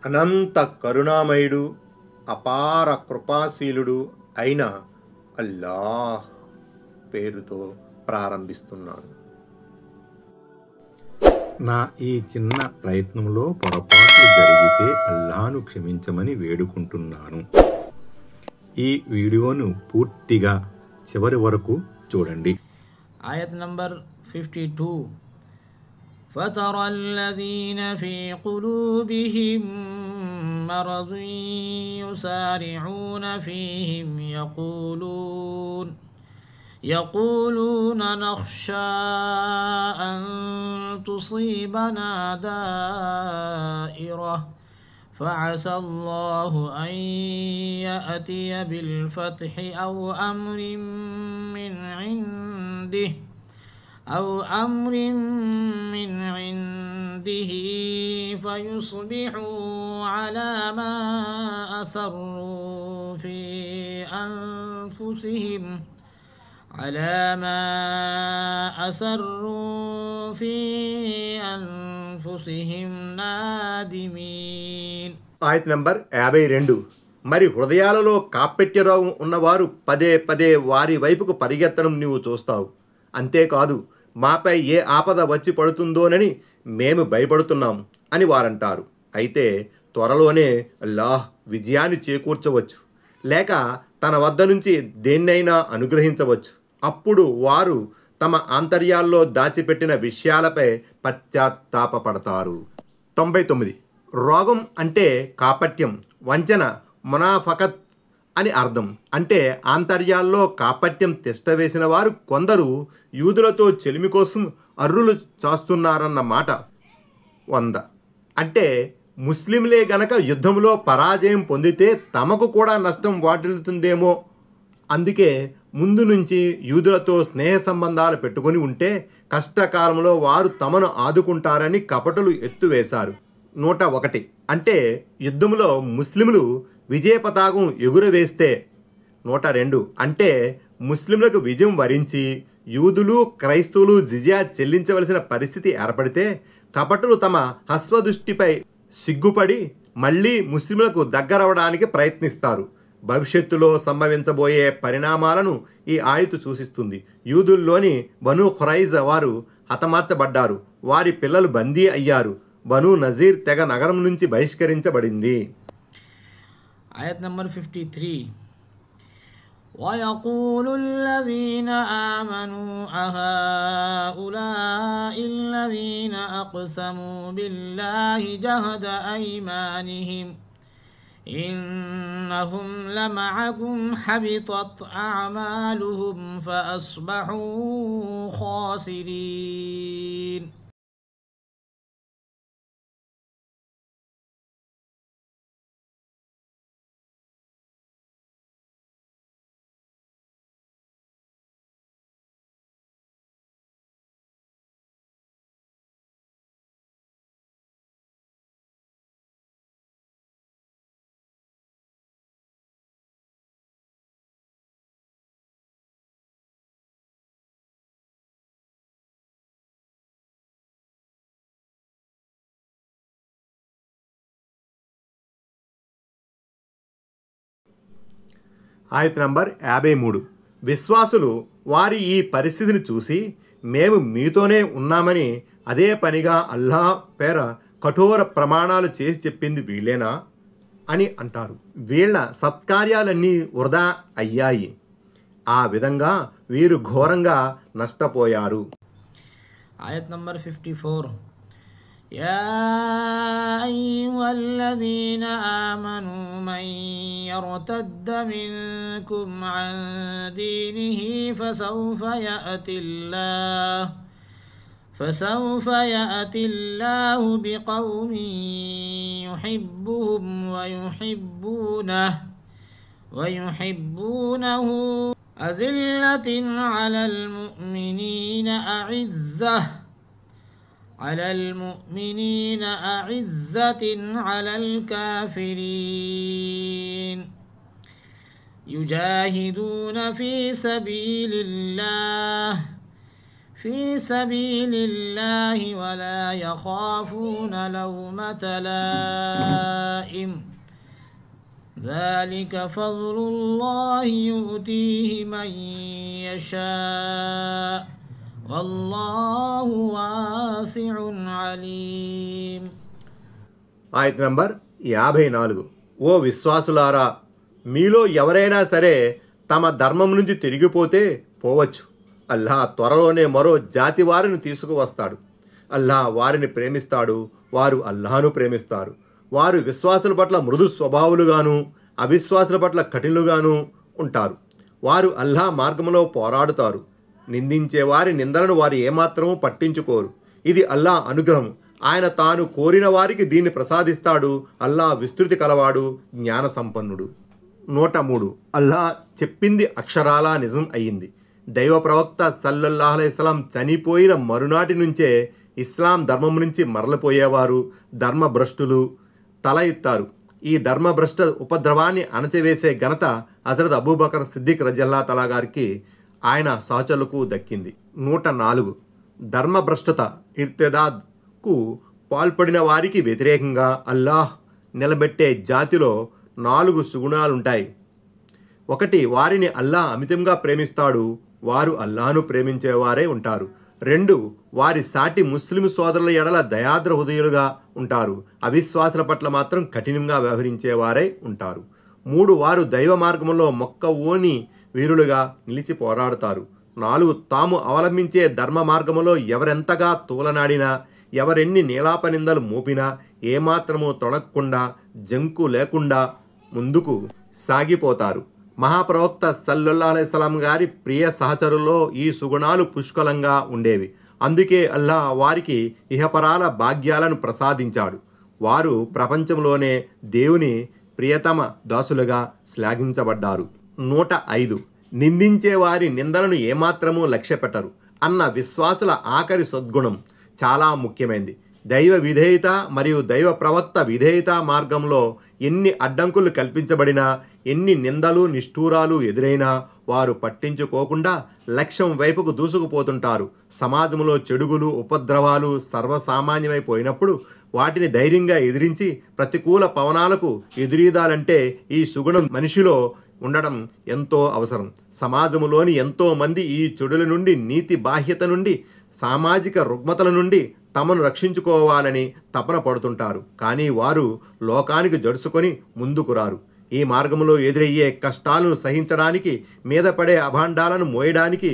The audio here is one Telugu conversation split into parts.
అనంత కరుణామయుడు, అపార కృపాశీలుడు అయిన అల్లాహ్ పేరుతో ప్రారంభిస్తున్నాను. నా ఈ చిన్న ప్రయత్నంలో పొరపాట్లు జరిగితే అల్లాహ్ను క్షమించమని వేడుకుంటున్నాను. ఈ వీడియోను పూర్తిగా చివరి వరకు చూడండి. ఆయత్ నంబర్ 52. فترى الذين في قلوبهم مرض يسارعون فيهم يقولون نخشى أن تصيبنا دائرة فعسى الله أن يأتي بالفتح أو أمر من عنده فيصبحوا على ما أسروا في أنفسهم نادمين. ఆయత్ నంబర్ 52. మరి హృదయాలలో కాపెట్య రోగం ఉన్నవారు పదే పదే వారి వైపుకు పరిగెత్తడం నీవు చూస్తావు. అంతేకాదు, మాపై ఏ ఆపద వచ్చి పడుతుందోనని మేము భయపడుతున్నాం అని వారంటారు. అయితే త్వరలోనే అల్లాహ్ విజయాన్ని చేకూర్చవచ్చు, లేక తన వద్ద నుంచి దేన్నైనా అనుగ్రహించవచ్చు. అప్పుడు వారు తమ ఆంతర్యాల్లో దాచిపెట్టిన విషయాలపై పశ్చాత్తాపపడతారు. 99. రోగం అంటే కాపట్యం, వంచన, మునాఫకత్ అని అర్థం. అంటే ఆంతర్యాల్లో కాపట్యం తిష్టవేసిన వారు కొందరు యూదులతో చెలిమి కోసం అర్రులు చాస్తున్నారన్న మాట. 100. అంటే ముస్లింలే గనక యుద్ధంలో పరాజయం పొందితే తమకు కూడా నష్టం వాటిల్లుతుందేమో, అందుకే ముందు నుంచి యూదులతో స్నేహ సంబంధాలు పెట్టుకొని ఉంటే కష్టకాలంలో వారు తమను ఆదుకుంటారని కపటులు ఎత్తువేశారు. 101. అంటే యుద్ధంలో ముస్లింలు విజయ పతాకం ఎగురవేస్తే. 102. అంటే ముస్లింలకు విజయం వరించి యూదులు క్రైస్తవులు జిజియా చెల్లించవలసిన పరిస్థితి ఏర్పడితే కపటులు తమ హస్వదృష్టిపై సిగ్గుపడి మళ్ళీ ముస్లింలకు దగ్గరవడానికి ప్రయత్నిస్తారు. భవిష్యత్తులో సంభవించబోయే పరిణామాలను ఈ ఆయతు సూచిస్తుంది. యూదుల్లోని బను ఖురైజ వారు హతమార్చబడ్డారు, వారి పిల్లలు బందీ అయ్యారు. బను నజీర్ తెగ నగరం నుంచి బహిష్కరించబడింది. ఆయత్ నంబర్ 53. ويقول الذين آمنوا أهؤلاء الذين أقسموا بالله جهد أيمانهم إنهم لمعكم حبطت أعمالهم فأصبحوا خاسرين. ఆయత్ నంబర్ 53. విశ్వాసులు వారి ఈ పరిస్థితిని చూసి మేము మీతోనే ఉన్నామని అదే పనిగా అల్లాహ్ పేర కఠోర ప్రమాణాలు చేసి చెప్పింది వీళ్ళేనా అని అంటారు. వీళ్ళ సత్కార్యాలన్నీ వృధా అయ్యాయి. ఆ విధంగా వీరు ఘోరంగా నష్టపోయారు. ఆయత్ నంబర్ 54. يا أيها الذين آمنوا من يرتد منكم عن دينه فسوف يأتي الله بقوم يحبهم ويحبونه أذلة على المؤمنين أعزة على الكافرين يجاهدون في سبيل الله في سبيل الله ولا يخافون لومة لائم ذلك فضل الله يؤتيه من يشاء والله واسع عليم. ఆయత్ నంబర్ 54. ఓ విశ్వాసులారా, మీలో ఎవరైనా సరే తమ ధర్మం నుంచి తిరిగిపోతే పోవచ్చు. అల్లాహ్ త్వరలోనే మరో జాతి వారిని తీసుకువస్తాడు. అల్లాహ్ వారిని ప్రేమిస్తాడు, వారు అల్లాహను ప్రేమిస్తారు. వారు విశ్వాసుల పట్ల మృదు స్వభావులుగాను అవిశ్వాసుల పట్ల కఠినులుగాను ఉంటారు. వారు అల్లాహ్ మార్గంలో పోరాడుతారు. నిందించే వారి నిందలను వారు ఏమాత్రమూ పట్టించుకోరు. ఇది అల్లాహ్ అనుగ్రహం. ఆయన తాను కోరిన వారికి దీన్ని ప్రసాదిస్తాడు. అల్లాహ్ విస్తృతి కలవాడు, జ్ఞాన సంపన్నుడు. 103. అల్లాహ్ చెప్పింది అక్షరాలా నిజం అయ్యింది. దైవ ప్రవక్త సల్లల్లాహు అలైహి వసల్లం చనిపోయిన మరునాటి నుంచే ఇస్లాం ధర్మం నుంచి మరలిపోయేవారు ధర్మభ్రష్టులు తల ఎత్తారు. ఈ ధర్మభ్రష్ట ఉపద్రవాన్ని అణచివేసే ఘనత హజరత్ అబూబకర్ సిద్దిక్ రజియల్లాహు తఆలా గారికి, ఆయన సహచరులకు దక్కింది. 104. ధర్మభ్రష్టత ఇర్తిదాద్కు పాల్పడిన వారికి వ్యతిరేకంగా అల్లాహ్ నిలబెట్టే జాతిలో 4 సుగుణాలుంటాయి. 1. వారిని అల్లాహ్ అమితంగా ప్రేమిస్తాడు. వారు అల్లాహను ప్రేమించేవారే ఉంటారు. 2. వారి సాటి ముస్లిం సోదరుల ఎడల దయాద్ర హృదయులుగా ఉంటారు. అవిశ్వాసుల పట్ల మాత్రం కఠినంగా వ్యవహరించేవారే ఉంటారు. 3. వారు దైవ మార్గంలో మొక్కవోని వీరులుగా నిలిచి పోరాడుతారు. 4. తాము అవలంబించే ధర్మ మార్గంలో ఎవరెంతగా తూలనాడినా, ఎవరెన్ని నీలాపనిందలు మోపినా ఏమాత్రమూ తొణక్కుండా, జంకు లేకుండా ముందుకు సాగిపోతారు. మహాప్రవక్త సల్లల్లాహు అలైహి వసల్లం గారి ప్రియ సహచరుల్లో ఈ సుగుణాలు పుష్కలంగా ఉండేవి. అందుకే అల్లాహ్ వారికి ఇహపరాల భాగ్యాలను ప్రసాదించాడు. వారు ప్రపంచంలోనే దేవుని ప్రియతమ దాసులుగా శ్లాఘించబడ్డారు. 105. నిందించే వారి నిందలను ఏమాత్రమూ లక్ష్యపెట్టరు అన్న విశ్వాసుల ఆఖరి సద్గుణం చాలా ముఖ్యమైనది. దైవ విధేయత మరియు దైవ ప్రవక్త విధేయత మార్గంలో ఎన్ని అడ్డంకులు కల్పించబడినా, ఎన్ని నిందలు నిష్ఠూరాలు ఎదురైనా వారు పట్టించుకోకుండా లక్ష్యం వైపుకు దూసుకుపోతుంటారు. సమాజంలో చెడుగులు ఉపద్రవాలు సర్వసామాన్యమైపోయినప్పుడు వాటిని ధైర్యంగా ఎదిరించి ప్రతికూల పవనాలకు ఎదురీదాలంటే ఈ సుగుణం మనిషిలో ఉండడం ఎంతో అవసరం. సమాజంలోని ఎంతో మంది ఈ చెడుల నుండి, నీతి బాహ్యత నుండి, సామాజిక రుగ్మతల నుండి తమను రక్షించుకోవాలని తపన పడుతుంటారు. కానీ వారు లోకానికి జడుసుకొని ముందుకు రారు. ఈ మార్గంలో ఎదురయ్యే కష్టాలను సహించడానికి, మీద పడే అభాండాలను మోయడానికి,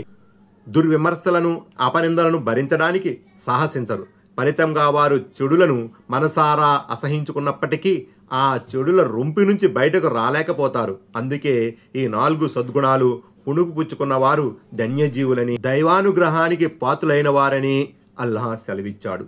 దుర్విమర్శలను అపనిందలను భరించడానికి సాహసించరు. ఫలితంగా వారు చెడులను మనసారా అసహించుకున్నప్పటికీ ఆ చెడుల రొంపి నుంచి బయటకు రాలేకపోతారు. అందుకే ఈ 4 సద్గుణాలు పుణుకు పుచ్చుకున్న వారు ధన్యజీవులని, దైవానుగ్రహానికి పాత్రులైన వారని అల్లాహ్ సెలవిచ్చాడు.